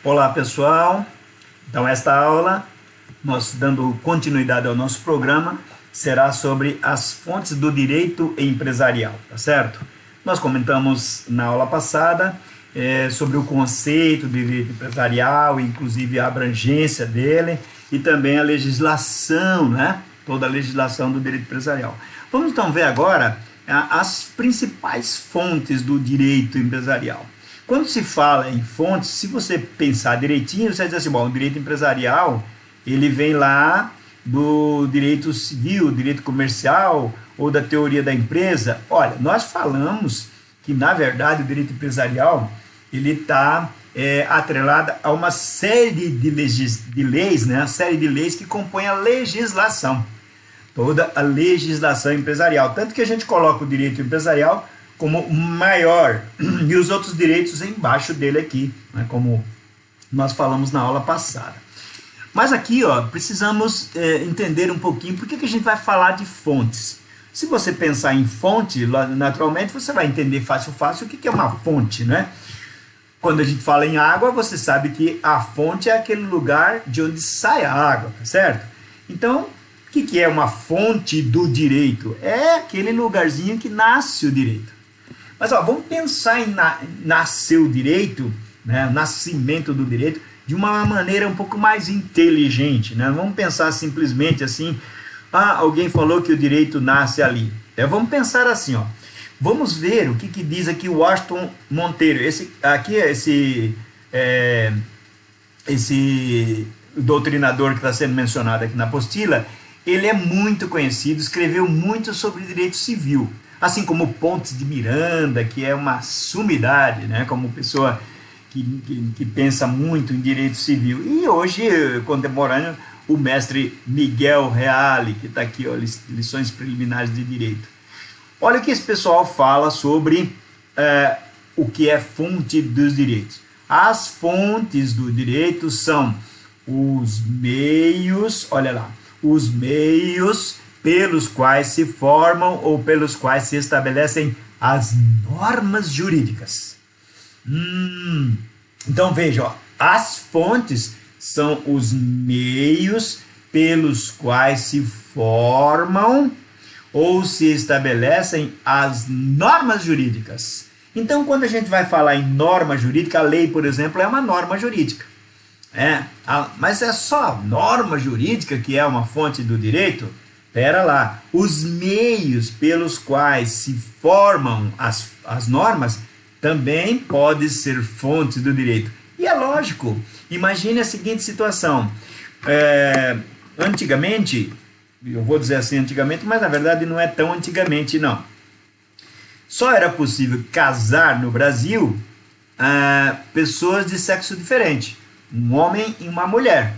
Olá pessoal, então esta aula, nós dando continuidade ao nosso programa, será sobre as fontes do direito empresarial, tá certo? Nós comentamos na aula passada sobre o conceito de direito empresarial, inclusive a abrangência dele e também a legislação, né? Toda a legislação do direito empresarial. Vamos então ver agora as principais fontes do direito empresarial. Quando se fala em fontes, se você pensar direitinho, você vai dizer assim, bom, o direito empresarial, ele vem lá do direito civil, direito comercial ou da teoria da empresa. Olha, nós falamos que, na verdade, o direito empresarial, ele está atrelado a uma série de leis, né? A série de leis que compõem a legislação, toda a legislação empresarial. Tanto que a gente coloca o direito empresarial como maior, e os outros direitos embaixo dele aqui, né, como nós falamos na aula passada. Mas aqui, ó, precisamos entender um pouquinho por que a gente vai falar de fontes. Se você pensar em fonte, naturalmente você vai entender fácil o que é uma fonte, né? Quando a gente fala em água, você sabe que a fonte é aquele lugar de onde sai a água, tá certo? Então, o que é uma fonte do direito? É aquele lugarzinho que nasce o direito. Mas ó, vamos pensar em nascer o direito, né, o nascimento do direito, de uma maneira um pouco mais inteligente. Né? Vamos pensar simplesmente assim, alguém falou que o direito nasce ali. Vamos pensar assim, ó. Vamos ver o que diz aqui o Washington Monteiro. Esse doutrinador que está sendo mencionado aqui na apostila, ele é muito conhecido, escreveu muito sobre direito civil. Assim como Pontes de Miranda, que é uma sumidade, né, como pessoa que pensa muito em direito civil. E hoje, contemporâneo, o mestre Miguel Reale, que está aqui, ó, lições preliminares de direito. Olha o que esse pessoal fala sobre o que é fonte dos direitos. As fontes do direito são os meios, olha lá, os meios pelos quais se formam ou pelos quais se estabelecem as normas jurídicas. Então veja, ó, as fontes são os meios pelos quais se formam ou se estabelecem as normas jurídicas. Então, quando a gente vai falar em norma jurídica, a lei, por exemplo, é uma norma jurídica. Mas é só a norma jurídica que é uma fonte do direito? Pera lá, os meios pelos quais se formam as normas também podem ser fontes do direito. E é lógico, imagine a seguinte situação, antigamente, eu vou dizer assim antigamente, mas na verdade não é tão antigamente não, só era possível casar no Brasil pessoas de sexo diferente, um homem e uma mulher,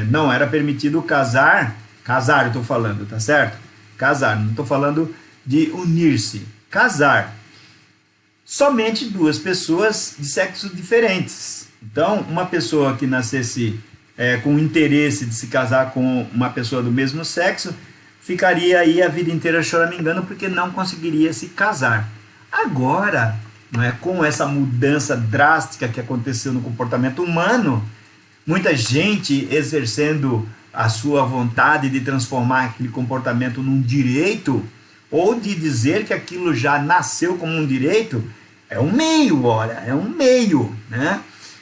não era permitido casar eu estou falando, tá certo? Casar, não estou falando de unir-se. Casar. Somente duas pessoas de sexos diferentes. Então, uma pessoa que nascesse com interesse de se casar com uma pessoa do mesmo sexo, ficaria aí a vida inteira choramingando porque não conseguiria se casar. Agora, com essa mudança drástica que aconteceu no comportamento humano, muita gente exercendo a sua vontade de transformar aquele comportamento num direito, ou de dizer que aquilo já nasceu como um direito, é um meio, olha, é um meio, né?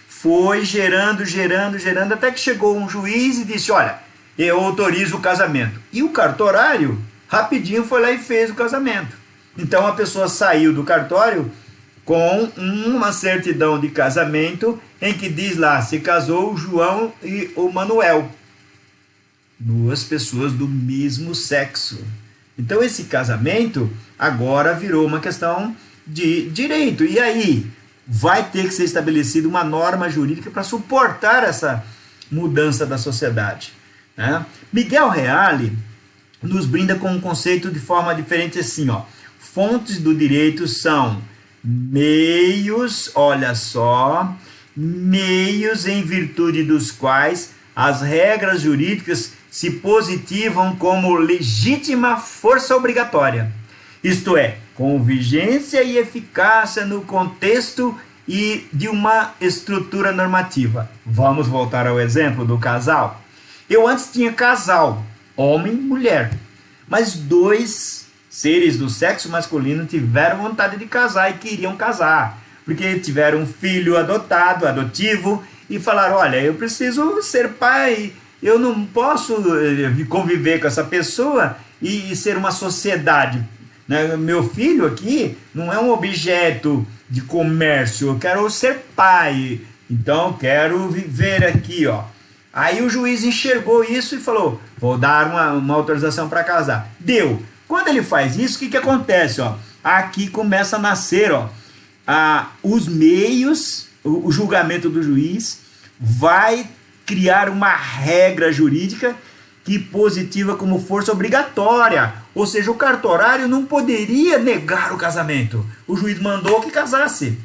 Foi gerando, até que chegou um juiz e disse, olha, eu autorizo o casamento. E o cartorário, rapidinho, foi lá e fez o casamento. Então a pessoa saiu do cartório com uma certidão de casamento, em que diz lá, se casou o João e o Manuel. Duas pessoas do mesmo sexo. Então esse casamento agora virou uma questão de direito. E aí vai ter que ser estabelecida uma norma jurídica para suportar essa mudança da sociedade, né? Miguel Reale nos brinda com um conceito de forma diferente assim, ó. Fontes do direito são meios, olha só, meios em virtude dos quais as regras jurídicas se positivam como legítima força obrigatória, isto é, com vigência e eficácia no contexto e de uma estrutura normativa. Vamos voltar ao exemplo do casal. Eu antes tinha casal, homem e mulher, mas dois seres do sexo masculino tiveram vontade de casar e queriam casar, porque tiveram um filho adotivo, e falaram, olha, eu preciso ser pai, eu não posso conviver com essa pessoa e ser uma sociedade. Meu filho aqui não é um objeto de comércio, eu quero ser pai, então quero viver aqui, ó. Aí o juiz enxergou isso e falou, vou dar uma autorização para casar. Deu. Quando ele faz isso, o que acontece? Ó? Aqui começa a nascer, ó, os meios, o julgamento do juiz vai criar uma regra jurídica que positiva como força obrigatória. Ou seja, o cartorário não poderia negar o casamento. O juiz mandou que casasse.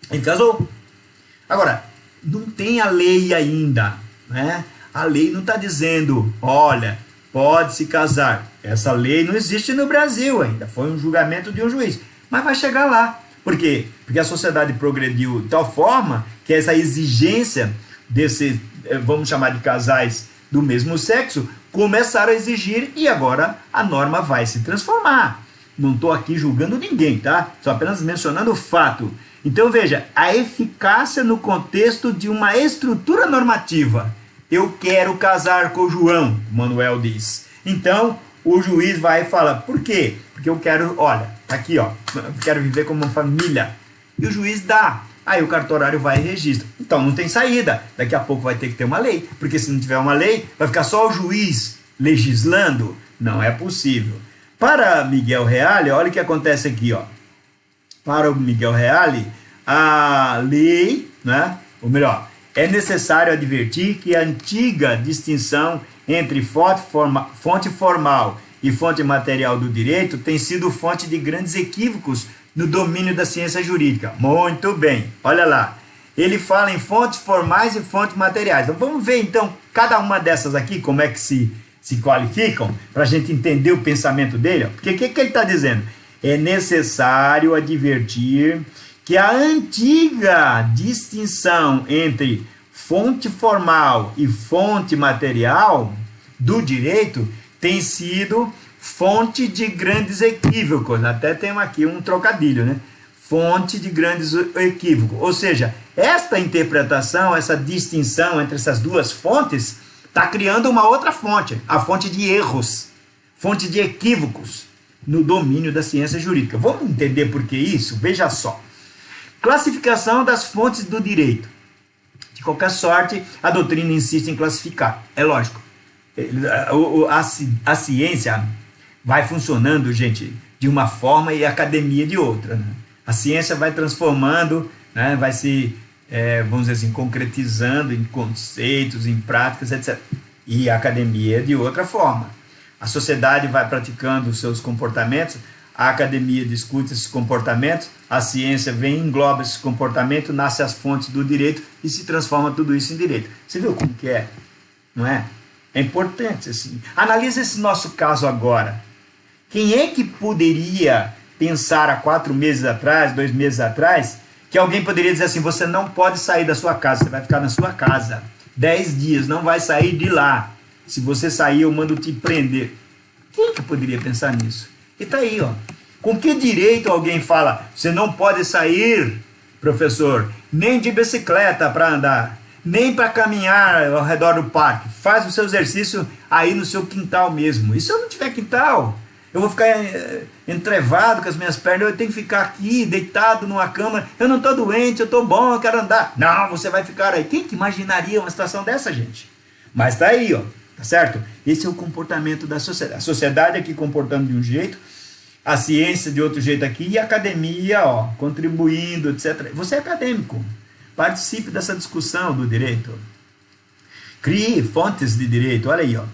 Ele casou. Agora, não tem a lei ainda, né? A lei não está dizendo, olha, pode se casar. Essa lei não existe no Brasil ainda. Foi um julgamento de um juiz. Mas vai chegar lá. Por quê? Porque a sociedade progrediu de tal forma que essa exigência desses, vamos chamar de casais do mesmo sexo, começaram a exigir e agora a norma vai se transformar. Não estou aqui julgando ninguém, tá? Só apenas mencionando o fato. Então veja, a eficácia no contexto de uma estrutura normativa. Eu quero casar com o João, Manuel diz. Então o juiz vai e fala, por quê? Porque eu quero, olha, aqui ó, eu quero viver como uma família. E o juiz dá. Aí o cartorário vai e registra. Então não tem saída. Daqui a pouco vai ter que ter uma lei. Porque se não tiver uma lei, vai ficar só o juiz legislando. Não é possível. Para Miguel Reale, olha o que acontece aqui. Ó. Para o Miguel Reale, a lei, né? Ou melhor, é necessário advertir que a antiga distinção entre fonte formal e fonte material do direito tem sido fonte de grandes equívocos no domínio da ciência jurídica. Muito bem, olha lá. Ele fala em fontes formais e fontes materiais. Então vamos ver então cada uma dessas aqui, como é que se qualificam, para a gente entender o pensamento dele. Porque o que ele está dizendo? É necessário advertir que a antiga distinção entre fonte formal e fonte material do direito tem sido fonte de grandes equívocos. Até tem aqui um trocadilho, né? Fonte de grandes equívocos. Ou seja, esta interpretação, essa distinção entre essas duas fontes, está criando uma outra fonte, a fonte de erros, fonte de equívocos no domínio da ciência jurídica. Vamos entender por que isso? Veja só. Classificação das fontes do direito. De qualquer sorte, a doutrina insiste em classificar. É lógico. A ciência vai funcionando, gente, de uma forma e a academia de outra. Né? A ciência vai transformando, né? Vai se, vamos dizer assim, concretizando em conceitos, em práticas, etc. E a academia de outra forma. A sociedade vai praticando os seus comportamentos, a academia discute esses comportamentos, a ciência vem, engloba esse comportamento, nasce as fontes do direito e se transforma tudo isso em direito. Você viu como que é? Não é? É importante, assim. Analisa esse nosso caso agora. Quem é que poderia pensar há 4 meses atrás, 2 meses atrás, que alguém poderia dizer assim, você não pode sair da sua casa, você vai ficar na sua casa 10 dias, não vai sair de lá. Se você sair, eu mando te prender. Quem que poderia pensar nisso? E tá aí, ó. Com que direito alguém fala, você não pode sair, professor, nem de bicicleta para andar, nem para caminhar ao redor do parque. Faz o seu exercício aí no seu quintal mesmo. E se eu não tiver quintal? Eu vou ficar entrevado com as minhas pernas, eu tenho que ficar aqui, deitado numa cama, eu não estou doente, eu estou bom, eu quero andar. Não, você vai ficar aí. Quem que imaginaria uma situação dessa, gente? Mas tá aí, ó, tá certo? Esse é o comportamento da sociedade. A sociedade aqui comportando de um jeito, a ciência de outro jeito aqui, e a academia, ó, contribuindo, etc. Você é acadêmico, participe dessa discussão do direito. Crie fontes de direito, olha aí, ó.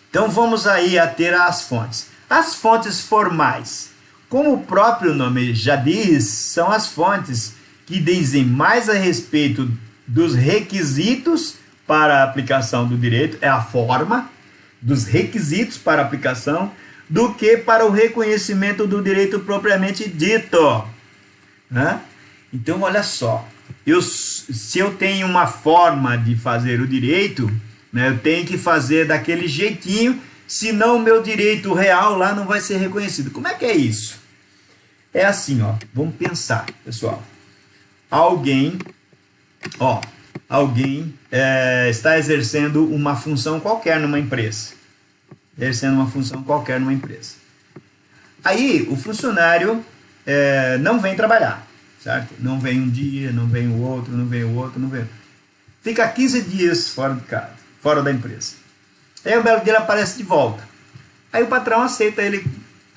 Então vamos aí a ter as fontes. As fontes formais, como o próprio nome já diz, são as fontes que dizem mais a respeito dos requisitos para a aplicação do direito, é a forma dos requisitos para a aplicação, do que para o reconhecimento do direito propriamente dito. Né? Então, olha só, se eu tenho uma forma de fazer o direito, né, eu tenho que fazer daquele jeitinho, senão o meu direito real lá não vai ser reconhecido. Como é que é isso? É assim, ó, vamos pensar, pessoal. Alguém está exercendo uma função qualquer numa empresa. Aí o funcionário não vem trabalhar, certo? Não vem um dia, não vem o outro, não vem o outro, não vem. Fica 15 dias fora de casa, fora da empresa. Aí o belo dia ele aparece de volta. Aí o patrão aceita ele.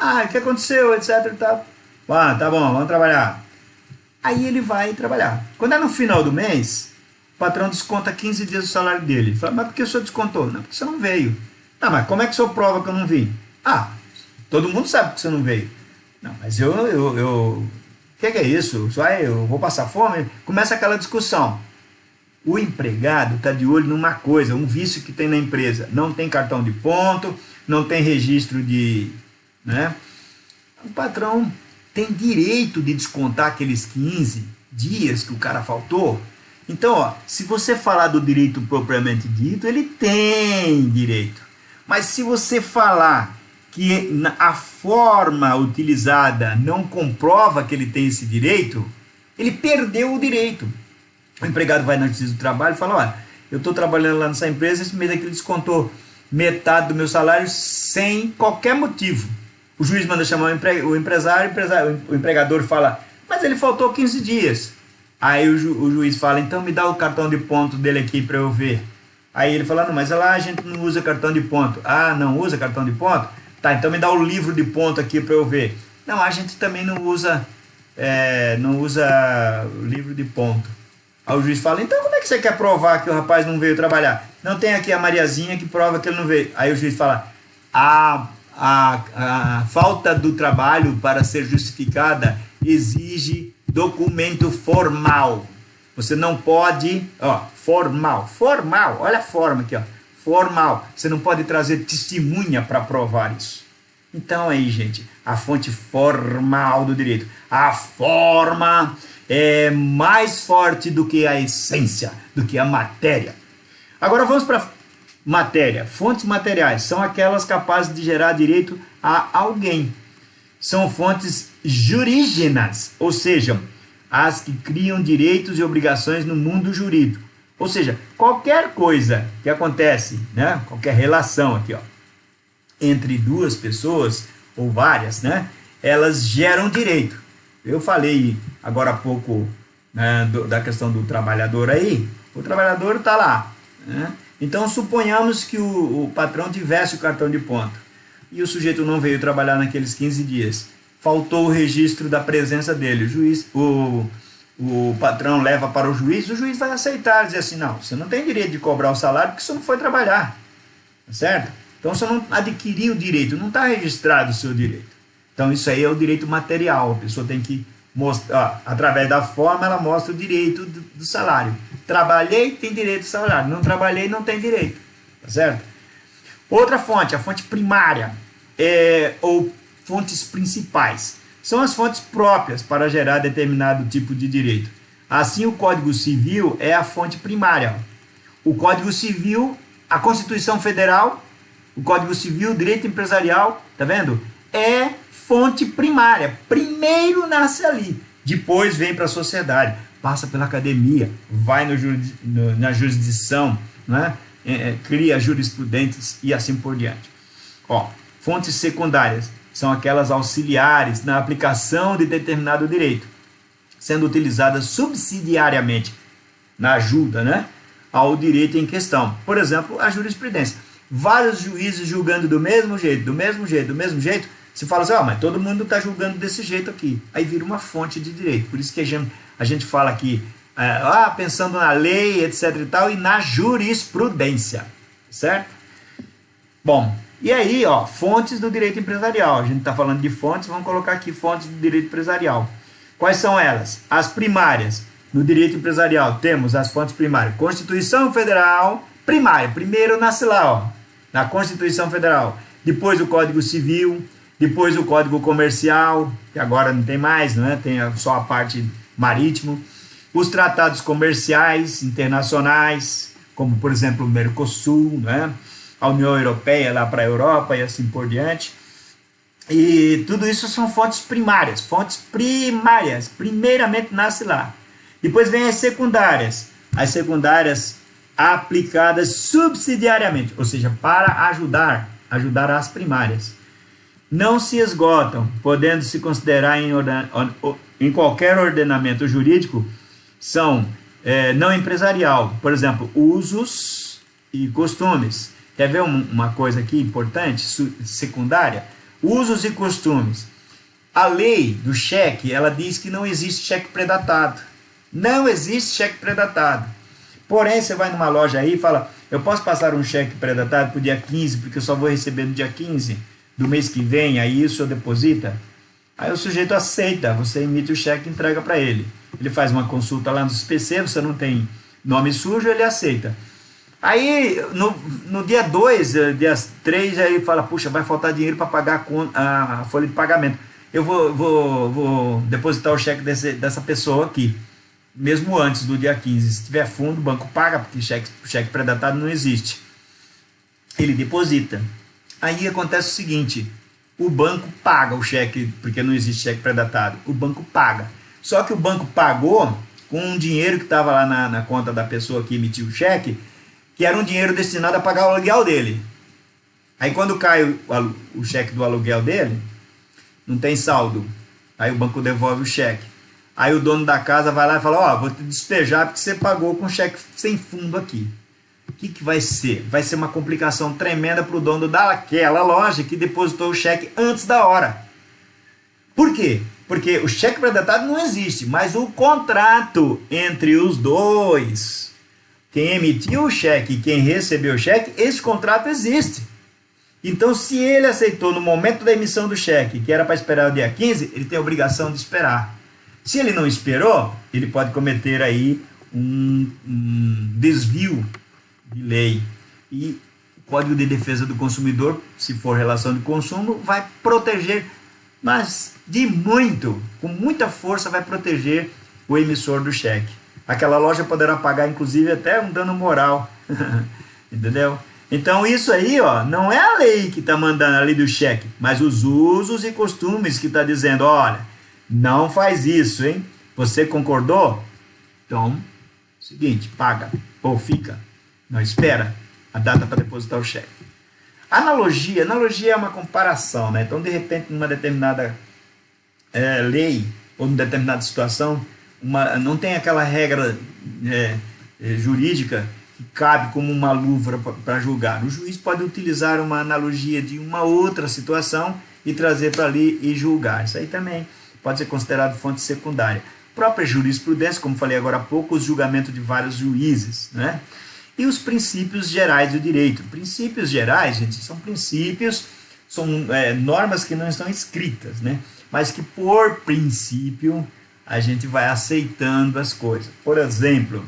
O que aconteceu, etc e tal. Tá bom, vamos trabalhar. Aí ele vai trabalhar. Quando é no final do mês, o patrão desconta 15 dias do salário dele. Ele fala, mas por que o senhor descontou? Não, porque você não veio. Mas como é que o senhor prova que eu não vim? Todo mundo sabe que você não veio. Não, mas o que é isso? Eu vou passar fome? Começa aquela discussão. O empregado está de olho numa coisa, um vício que tem na empresa. Não tem cartão de ponto, não tem registro de... né? O patrão tem direito de descontar aqueles 15 dias que o cara faltou. Então, se você falar do direito propriamente dito, ele tem direito. Mas se você falar que a forma utilizada não comprova que ele tem esse direito, ele perdeu o direito. O empregado vai na Justiça do Trabalho e fala, eu estou trabalhando lá nessa empresa, esse mês aqui ele descontou metade do meu salário sem qualquer motivo. O juiz manda chamar o empresário, o empregador fala, mas ele faltou 15 dias. Aí o juiz fala, então me dá o cartão de ponto dele aqui para eu ver. Aí ele fala, não, mas lá a gente não usa cartão de ponto. Não usa cartão de ponto? Tá, então me dá o livro de ponto aqui para eu ver. Não, a gente também não usa livro de ponto. Aí o juiz fala, então como é que você quer provar que o rapaz não veio trabalhar? Não, tem aqui a Mariazinha que prova que ele não veio. Aí o juiz fala, a falta do trabalho para ser justificada exige documento formal. Você não pode, formal, olha a forma aqui, formal. Você não pode trazer testemunha para provar isso. Então aí, gente, a fonte formal do direito. A forma é mais forte do que a essência, do que a matéria. Agora vamos para matéria. Fontes materiais são aquelas capazes de gerar direito a alguém. São fontes jurígenas, ou seja, as que criam direitos e obrigações no mundo jurídico. Ou seja, qualquer coisa que acontece, né, qualquer relação aqui, entre duas pessoas ou várias, né, elas geram direito. Eu falei agora há pouco, né, da questão do trabalhador aí. O trabalhador está lá, né? Então suponhamos que o patrão tivesse o cartão de ponto e o sujeito não veio trabalhar naqueles 15 dias. Faltou o registro da presença dele. O patrão leva para o juiz vai aceitar, dizer assim, não, você não tem direito de cobrar o salário porque você não foi trabalhar, certo? Então você não adquiriu o direito, não está registrado o seu direito. Então isso aí é o direito material, a pessoa tem que mostrar, através da forma ela mostra o direito do salário. Trabalhei, tem direito ao salário, não trabalhei, não tem direito, tá certo? Outra fonte, a fonte primária, ou fontes principais, são as fontes próprias para gerar determinado tipo de direito. Assim, o Código Civil é a fonte primária. O Código Civil, a Constituição Federal, o Código Civil, o direito empresarial, tá vendo? É fonte primária. Primeiro nasce ali, depois vem para a sociedade, passa pela academia, vai na jurisdição, né? Cria jurisprudentes e assim por diante. Fontes secundárias são aquelas auxiliares na aplicação de determinado direito, sendo utilizadas subsidiariamente na ajuda, né, ao direito em questão. Por exemplo, a jurisprudência. Vários juízes julgando do mesmo jeito, se fala assim, mas todo mundo está julgando desse jeito aqui. Aí vira uma fonte de direito. Por isso que a gente fala aqui, pensando na lei, etc e tal, e na jurisprudência, certo? Bom, e aí, fontes do direito empresarial. A gente está falando de fontes, vamos colocar aqui fontes do direito empresarial. Quais são elas? As primárias. No direito empresarial temos as fontes primárias. Constituição Federal, primária. Primeiro nasce lá, na Constituição Federal. Depois o Código Civil, depois o Código Comercial, que agora não tem mais, né? Tem só a parte marítimo. os tratados comerciais internacionais, como por exemplo o Mercosul, né? A União Europeia lá para a Europa e assim por diante. E tudo isso são fontes primárias, primeiramente nasce lá. Depois vem as secundárias aplicadas subsidiariamente, ou seja, para ajudar as primárias. Não se esgotam, podendo se considerar em qualquer ordenamento jurídico, são não empresarial, por exemplo, usos e costumes. Quer ver uma coisa aqui importante, secundária? Usos e costumes. A lei do cheque, ela diz que não existe cheque predatado. Não existe cheque predatado. Porém, você vai numa loja aí e fala, eu posso passar um cheque predatado para o dia 15, porque eu só vou receber no dia 15 do mês que vem, aí o senhor deposita? Aí o sujeito aceita, você emite o cheque e entrega para ele. Ele faz uma consulta lá no SPC, você não tem nome sujo, ele aceita. Aí, no dia 2, dia 3, aí fala, puxa, vai faltar dinheiro para pagar a folha de pagamento. Eu vou depositar o cheque dessa pessoa aqui, mesmo antes do dia 15. Se tiver fundo, o banco paga, porque cheque pré-datado não existe. Ele deposita. Aí acontece o seguinte, o banco paga o cheque, porque não existe cheque pré-datado. O banco paga. Só que o banco pagou com um dinheiro que estava lá na conta da pessoa que emitiu o cheque, que era um dinheiro destinado a pagar o aluguel dele. Aí quando cai o cheque do aluguel dele, não tem saldo. Aí o banco devolve o cheque. Aí o dono da casa vai lá e fala, vou te despejar porque você pagou com cheque sem fundo aqui. O que vai ser? Vai ser uma complicação tremenda para o dono daquela loja que depositou o cheque antes da hora. Por quê? Porque o cheque pré-datado não existe, mas o contrato entre os dois, quem emitiu o cheque e quem recebeu o cheque, esse contrato existe. Então, se ele aceitou no momento da emissão do cheque, que era para esperar o dia 15, ele tem a obrigação de esperar. Se ele não esperou, ele pode cometer aí um desvio de lei. E o Código de Defesa do Consumidor, se for relação de consumo, vai proteger, mas com muita força, vai proteger o emissor do cheque. Aquela loja poderá pagar, inclusive, até um dano moral. Entendeu? Então, isso aí, não é a lei que está mandando, a lei do cheque, mas os usos e costumes que está dizendo, olha, não faz isso, hein? Você concordou? Então, seguinte, paga ou fica. Não espera a data para depositar o cheque. Analogia é uma comparação, né? Então, de repente, numa determinada lei ou numa determinada situação, não tem aquela regra jurídica que cabe como uma luva para julgar. O juiz pode utilizar uma analogia de uma outra situação e trazer para ali e julgar. Isso aí também pode ser considerado fonte secundária. Própria jurisprudência, como falei agora há pouco, os julgamentos de vários juízes, né? E os princípios gerais do direito. Princípios gerais, gente, são princípios, são normas que não estão escritas, né? Mas que por princípio a gente vai aceitando as coisas. Por exemplo,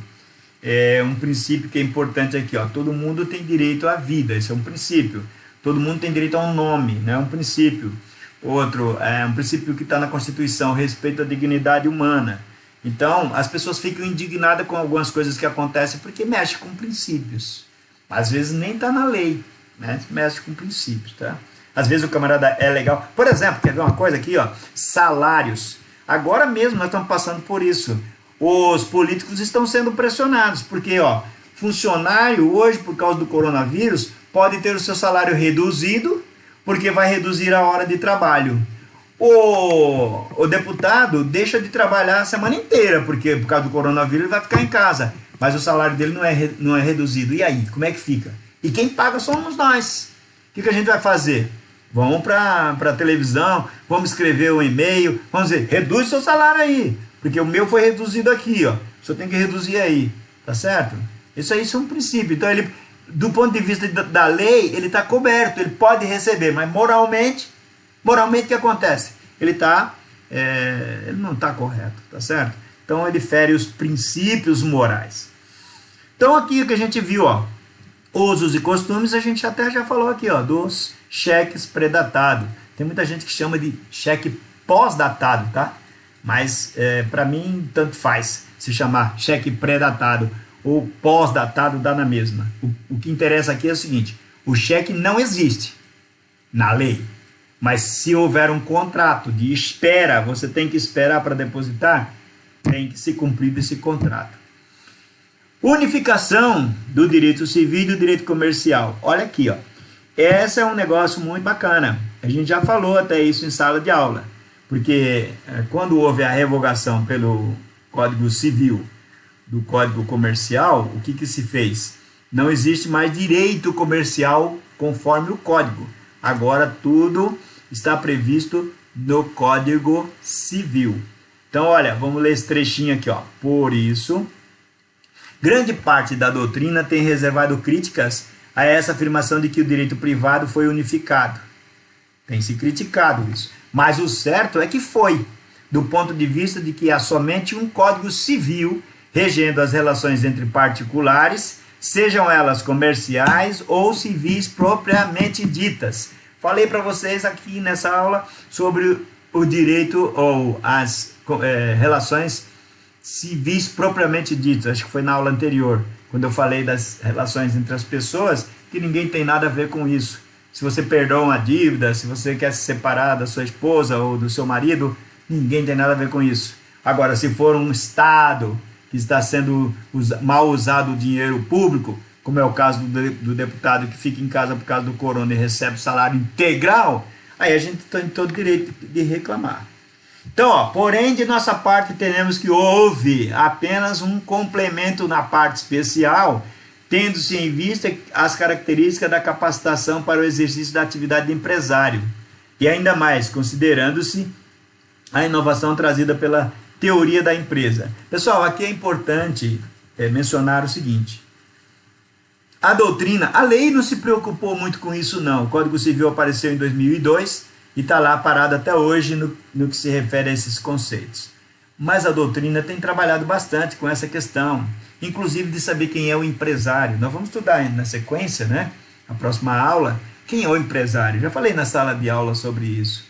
um princípio que é importante aqui, todo mundo tem direito à vida, esse é um princípio. Todo mundo tem direito a um nome, né? Um princípio. Outro, um princípio que está na Constituição, respeito à dignidade humana. Então, as pessoas ficam indignadas com algumas coisas que acontecem porque mexe com princípios. Às vezes nem está na lei, né? Mexe com princípios, tá? Às vezes o camarada é legal. Por exemplo, quer ver uma coisa aqui, salários. Agora mesmo nós estamos passando por isso. Os políticos estão sendo pressionados, porque funcionário hoje, por causa do coronavírus, pode ter o seu salário reduzido, porque vai reduzir a hora de trabalho. O deputado deixa de trabalhar a semana inteira, porque por causa do coronavírus ele vai ficar em casa, mas o salário dele não é reduzido. E aí, como é que fica? E quem paga somos nós. O que a gente vai fazer? Vamos para a televisão, vamos escrever um e-mail, vamos dizer, reduz seu salário aí, porque o meu foi reduzido aqui, o senhor tem que reduzir aí, tá certo? Isso aí é um princípio. Então, ele, do ponto de vista da lei, ele está coberto, ele pode receber, mas moralmente o que acontece? Ele não está correto, tá certo? Então, ele fere os princípios morais. Então, aqui o que a gente viu, usos e costumes, a gente até já falou aqui, dos cheques pré-datados. Tem muita gente que chama de cheque pós-datado, tá? Mas para mim tanto faz se chamar cheque pré-datado ou pós-datado, dá na mesma. O que interessa aqui é o seguinte: o cheque não existe na lei, mas se houver um contrato de espera, você tem que esperar para depositar, tem que se cumprir esse contrato. Unificação do direito civil e do direito comercial. Olha aqui, ó. Esse é um negócio muito bacana. A gente já falou até isso em sala de aula, porque quando houve a revogação pelo Código Civil do Código Comercial, o que se fez? Não existe mais direito comercial conforme o Código. Agora tudo está previsto no Código Civil. Então, olha, vamos ler esse trechinho aqui, ó. Por isso, grande parte da doutrina tem reservado críticas a essa afirmação de que o direito privado foi unificado. Tem se criticado isso. Mas o certo é que foi, do ponto de vista de que há somente um Código Civil regendo as relações entre particulares, sejam elas comerciais ou civis propriamente ditas. Falei para vocês aqui nessa aula sobre o direito ou as relações civis propriamente ditas. Acho que foi na aula anterior, quando eu falei das relações entre as pessoas, que ninguém tem nada a ver com isso. Se você perdoa uma dívida, se você quer se separar da sua esposa ou do seu marido, ninguém tem nada a ver com isso. Agora, se for um Estado que está sendo mal usado o dinheiro público, como é o caso do deputado que fica em casa por causa do corona e recebe salário integral, aí a gente tem todo o direito de reclamar. Então, ó, porém, de nossa parte, teremos que houve apenas um complemento na parte especial, tendo-se em vista as características da capacitação para o exercício da atividade de empresário, e ainda mais, considerando-se a inovação trazida pela teoria da empresa. Pessoal, aqui é importante mencionar o seguinte: a doutrina, a lei não se preocupou muito com isso não. O Código Civil apareceu em 2002 e está lá parado até hoje no que se refere a esses conceitos. Mas a doutrina tem trabalhado bastante com essa questão, inclusive de saber quem é o empresário. Nós vamos estudar na sequência, né? A próxima aula, quem é o empresário. Já falei na sala de aula sobre isso.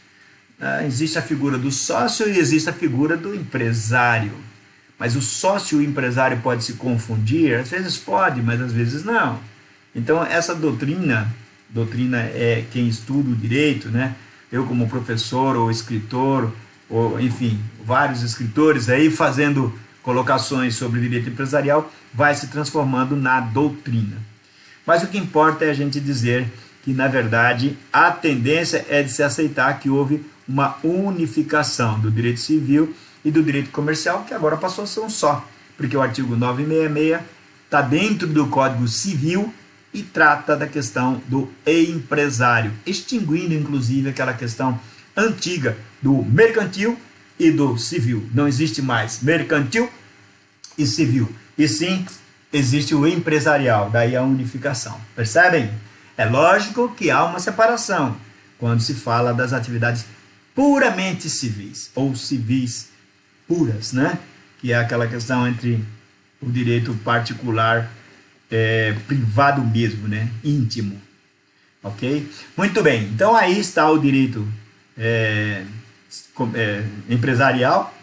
Existe a figura do sócio e existe a figura do empresário. Mas o sócio e o empresário pode se confundir? Às vezes pode, mas às vezes não. Então essa doutrina é quem estuda o direito, né? Eu como professor ou escritor, ou enfim, vários escritores aí fazendo colocações sobre direito empresarial, vai se transformando na doutrina. Mas o que importa é a gente dizer que, na verdade, a tendência é de se aceitar que houve uma unificação do direito civil e do direito comercial, que agora passou a ser um só, porque o artigo 966 está dentro do Código Civil e trata da questão do empresário, extinguindo inclusive aquela questão antiga do mercantil e do civil. Não existe mais mercantil e civil, e sim existe o empresarial, daí a unificação. Percebem? É lógico que há uma separação quando se fala das atividades puramente civis, ou civis puras, né? Que é aquela questão entre o direito particular, privado mesmo, né? Íntimo. Ok? Muito bem, então aí está o direito empresarial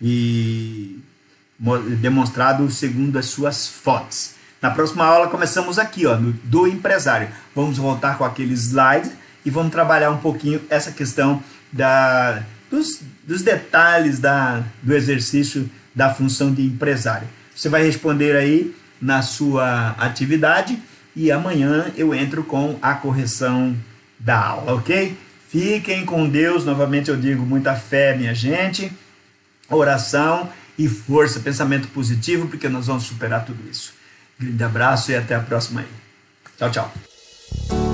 e demonstrado segundo as suas fontes. Na próxima aula começamos aqui, ó, do empresário. Vamos voltar com aquele slide e vamos trabalhar um pouquinho essa questão dos detalhes do exercício da função de empresário. Você vai responder aí na sua atividade e amanhã eu entro com a correção da aula, ok? Fiquem com Deus, novamente eu digo, muita fé, minha gente, oração e força, pensamento positivo, porque nós vamos superar tudo isso. Grande abraço e até a próxima aí. Tchau, tchau.